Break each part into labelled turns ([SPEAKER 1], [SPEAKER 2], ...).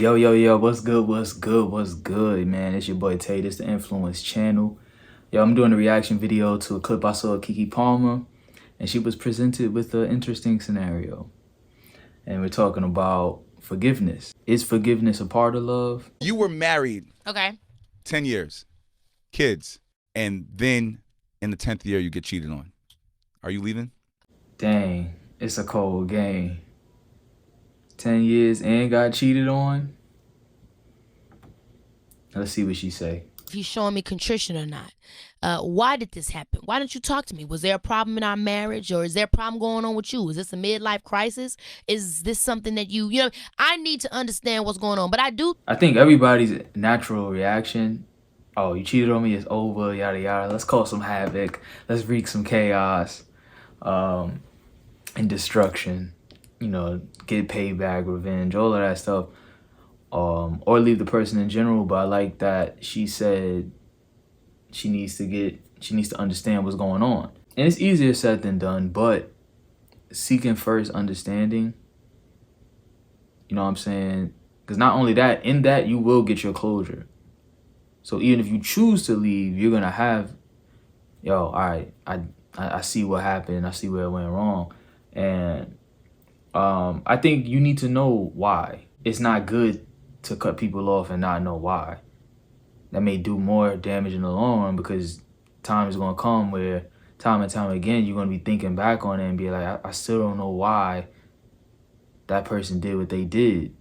[SPEAKER 1] Yo, what's good, man? It's your boy Tay, this the Nfluence channel. Yo, I'm doing a reaction video to a clip I saw of Keke Palmer, and she was presented with an interesting scenario. And we're talking about forgiveness. Is forgiveness a part of love?
[SPEAKER 2] You were married
[SPEAKER 3] Okay.
[SPEAKER 2] 10 years, kids, and then in the 10th year you get cheated on. Are you leaving?
[SPEAKER 1] Dang, it's a cold game. 10 years and got cheated on? Let's see what she say.
[SPEAKER 3] If he's showing me contrition or not. Why did this happen? Why didn't you talk to me? Was there a problem in our marriage, or is there a problem going on with you? Is this a midlife crisis? Is this something that you know, I need to understand what's going on. But I
[SPEAKER 1] think everybody's natural reaction, oh, you cheated on me, it's over, yada yada. Let's cause some havoc. Let's wreak some chaos and destruction. You know, get payback, revenge, all of that stuff. Or leave the person in general. But I like that she said she needs to understand what's going on. And it's easier said than done, but seeking first understanding, you know what I'm saying? Because not only that, in that you will get your closure. So even if you choose to leave, you're gonna have, yo, all right, I see what happened, I see where it went wrong. And I think you need to know why. It's not good to cut people off and not know why. That may do more damage in the long run, because time is going to come where time and time again you're going to be thinking back on it and be like, I still don't know why that person did what they did.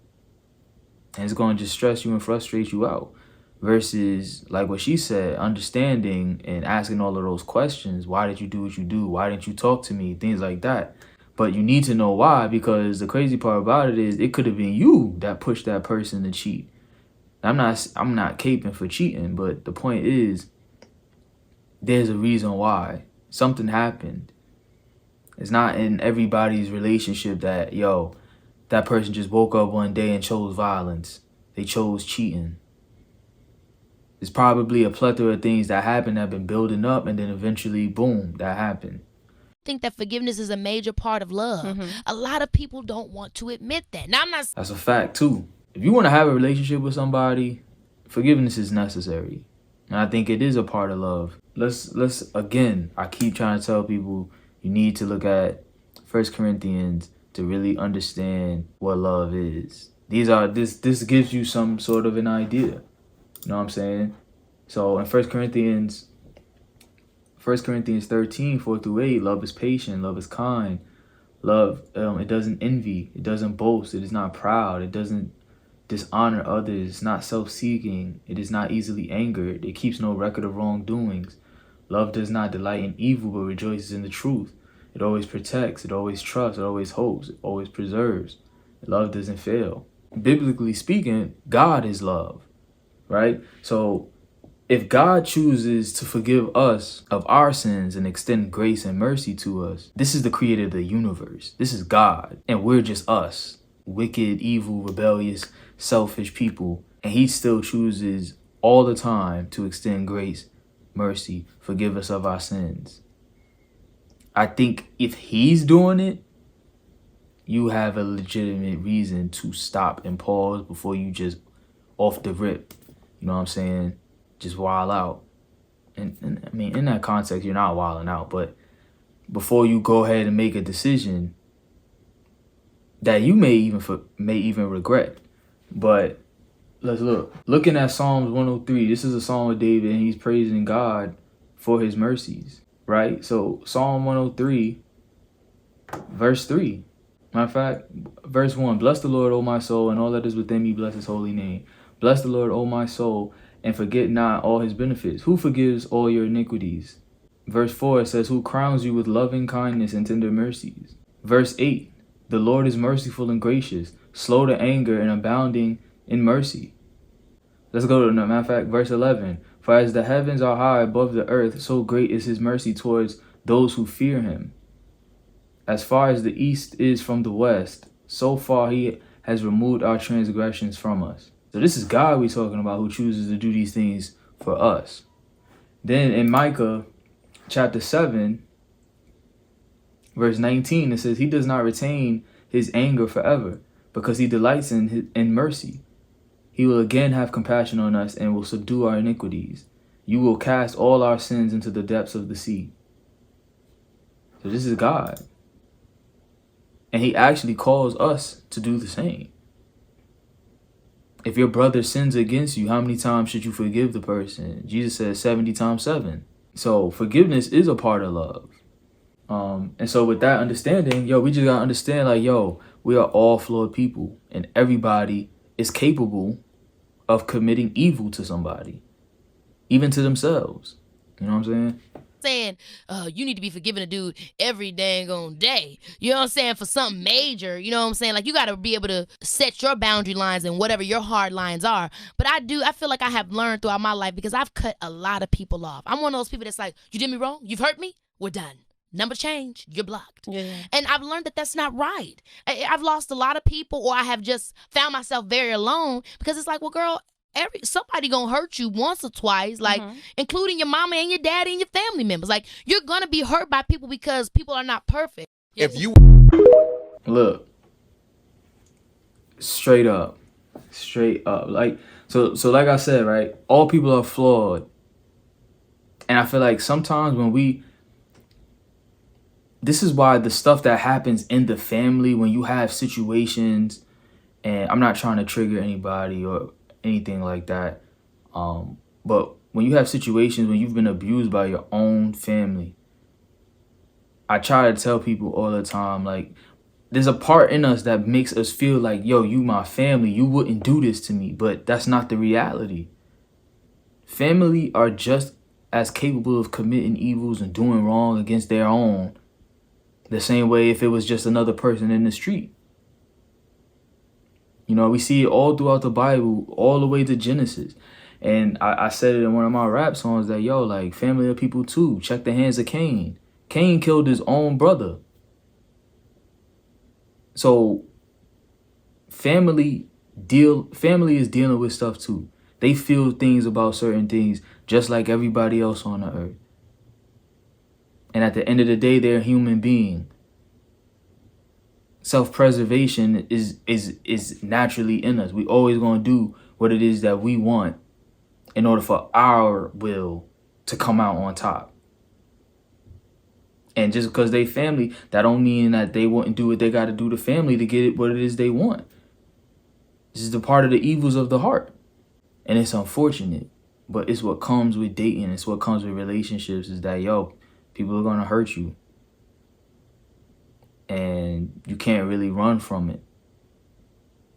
[SPEAKER 1] And it's going to just stress you and frustrate you out. Versus, like what she said, understanding and asking all of those questions. Why did you do what you do? Why didn't you talk to me? Things like that. But you need to know why, because the crazy part about it is it could have been you that pushed that person to cheat. I'm not caping for cheating, but the point is there's a reason why. Something happened. It's not in everybody's relationship that, yo, that person just woke up one day and chose violence. They chose cheating. It's probably a plethora of things that happened that have been building up, and then eventually, boom, that happened.
[SPEAKER 3] think that forgiveness is a major part of love. A lot of people don't want to admit that. Now,
[SPEAKER 1] That's a fact too. If you want to have a relationship with somebody, forgiveness is necessary. And I think it is a part of love. Let's again, I keep trying to tell people, you need to look at 1 Corinthians to really understand what love is. This gives you some sort of an idea. You know what I'm saying? So in 1 Corinthians 13, 4-8, love is patient, love is kind. Love, it doesn't envy, it doesn't boast, it is not proud, it doesn't dishonor others, it's not self-seeking, it is not easily angered, it keeps no record of wrongdoings. Love does not delight in evil, but rejoices in the truth. It always protects, it always trusts, it always hopes, it always preserves. Love doesn't fail. Biblically speaking, God is love, right? So if God chooses to forgive us of our sins and extend grace and mercy to us, this is the creator of the universe. This is God, and we're just us, wicked, evil, rebellious, selfish people. And he still chooses all the time to extend grace, mercy, forgive us of our sins. I think if he's doing it, you have a legitimate reason to stop and pause before you just off the rip, you know what I'm saying, just wild out. And I mean, in that context, you're not wilding out, but before you go ahead and make a decision that you may even regret. But let's look. Looking at Psalms 103, this is a song of David, and he's praising God for his mercies, right? So Psalm 103, verse 3. Matter of fact, verse 1, bless the Lord, O my soul, and all that is within me, bless his holy name. Bless the Lord, O my soul, and forget not all his benefits. Who forgives all your iniquities? Verse 4, it says, who crowns you with loving kindness and tender mercies. Verse 8, the Lord is merciful and gracious, slow to anger and abounding in mercy. Let's go to, matter of fact, verse 11. For as the heavens are high above the earth, so great is his mercy towards those who fear him. As far as the east is from the west, so far he has removed our transgressions from us. So this is God we're talking about, who chooses to do these things for us. Then in Micah chapter 7, verse 19, it says, he does not retain his anger forever, because he delights in mercy. He will again have compassion on us and will subdue our iniquities. You will cast all our sins into the depths of the sea. So this is God. And he actually calls us to do the same. If your brother sins against you, how many times should you forgive the person? Jesus says 70 times 7. So forgiveness is a part of love. And so with that understanding, we just gotta understand, like, we are all flawed people, and everybody is capable of committing evil to somebody, even to themselves. You know what I'm saying?
[SPEAKER 3] You need to be forgiving a dude every dang on day. You know what I'm saying? For something major, you know what I'm saying? Like, you got to be able to set your boundary lines and whatever your hard lines are. But I feel like I have learned throughout my life, because I've cut a lot of people off. I'm one of those people that's like, you did me wrong, you've hurt me, we're done. Number change, you're blocked. Yeah. And I've learned that that's not right. I've lost a lot of people, or I have just found myself very alone, because it's like, well, girl, somebody gonna hurt you once or twice, like, including your mama and your daddy and your family members. Like, you're gonna be hurt by people, because people are not perfect.
[SPEAKER 2] If you
[SPEAKER 1] look, straight up, like, so like I said, right, all people are flawed. And I feel like sometimes this is why the stuff that happens in the family, when you have situations, and I'm not trying to trigger anybody or anything like that, but when you have situations when you've been abused by your own family, I try to tell people all the time, like, there's a part in us that makes us feel like, you my family, you wouldn't do this to me, but that's not the reality. Family are just as capable of committing evils and doing wrong against their own, the same way if it was just another person in the street. We see it all throughout the Bible, all the way to Genesis. And I said it in one of my rap songs that, like, family are people too. Check the hands of Cain. Cain killed his own brother. So family is dealing with stuff too. They feel things about certain things just like everybody else on the earth. And at the end of the day, they're a human being. Self-preservation is naturally in us. We always gonna do what it is that we want in order for our will to come out on top. And just because they family, that don't mean that they wouldn't do what they got to do to family to get what it is they want. This is the part of the evils of the heart. And it's unfortunate, but it's what comes with dating. It's what comes with relationships, is that, people are going to hurt you. And you can't really run from it.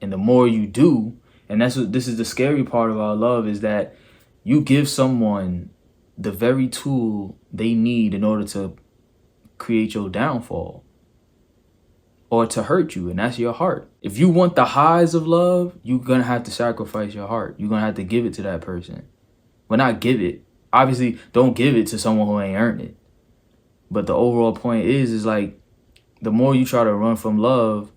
[SPEAKER 1] And the more you do, and this is the scary part about love, is that you give someone the very tool they need in order to create your downfall or to hurt you, and that's your heart. If you want the highs of love, you're going to have to sacrifice your heart. You're going to have to give it to that person. Well, not give it. Obviously, don't give it to someone who ain't earned it. But the overall point is like, the more you try to run from love,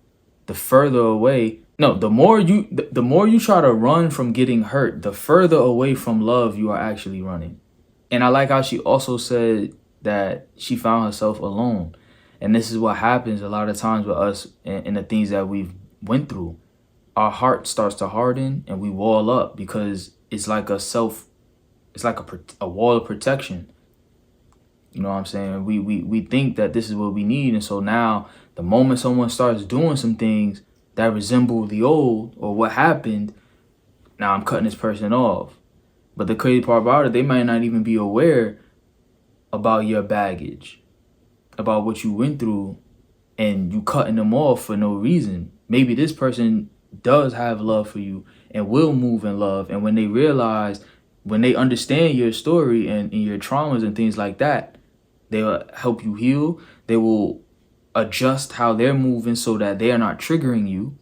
[SPEAKER 1] the further away. No, the more you try to run from getting hurt, the further away from love you are actually running. And I like how she also said that she found herself alone. And this is what happens a lot of times with us and the things that we've went through. Our heart starts to harden and we wall up, because it's like a wall of protection. You know what I'm saying? We think that this is what we need. And so now the moment someone starts doing some things that resemble the old or what happened, now I'm cutting this person off. But the crazy part about it, they might not even be aware about your baggage, about what you went through, and you cutting them off for no reason. Maybe this person does have love for you and will move in love. And when they understand your story and your traumas and things like that, they'll help you heal. They will adjust how they're moving so that they are not triggering you.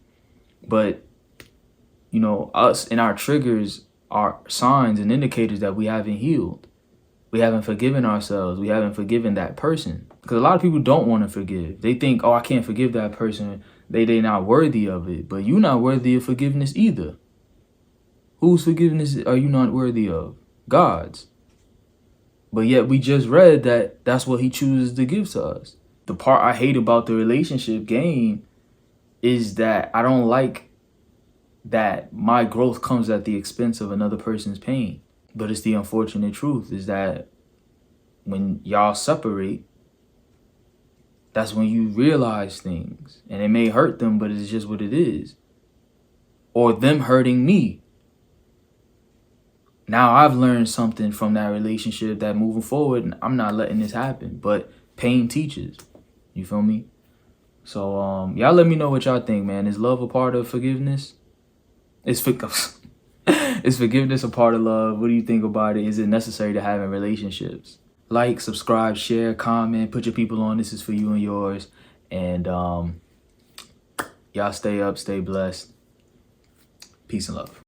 [SPEAKER 1] But, us and our triggers are signs and indicators that we haven't healed. We haven't forgiven ourselves. We haven't forgiven that person. Because a lot of people don't want to forgive. They think, I can't forgive that person. They're not worthy of it. But you're not worthy of forgiveness either. Whose forgiveness are you not worthy of? God's. But yet we just read that that's what he chooses to give to us. The part I hate about the relationship game is that I don't like that my growth comes at the expense of another person's pain. But it's the unfortunate truth is that when y'all separate, that's when you realize things. And it may hurt them, but it's just what it is. Or them hurting me. Now I've learned something from that relationship that moving forward, I'm not letting this happen. But pain teaches. You feel me? So y'all let me know what y'all think, man. Is love a part of forgiveness? Is forgiveness a part of love? What do you think about it? Is it necessary to have in relationships? Like, subscribe, share, comment, put your people on. This is for you and yours. And y'all stay up, stay blessed. Peace and love.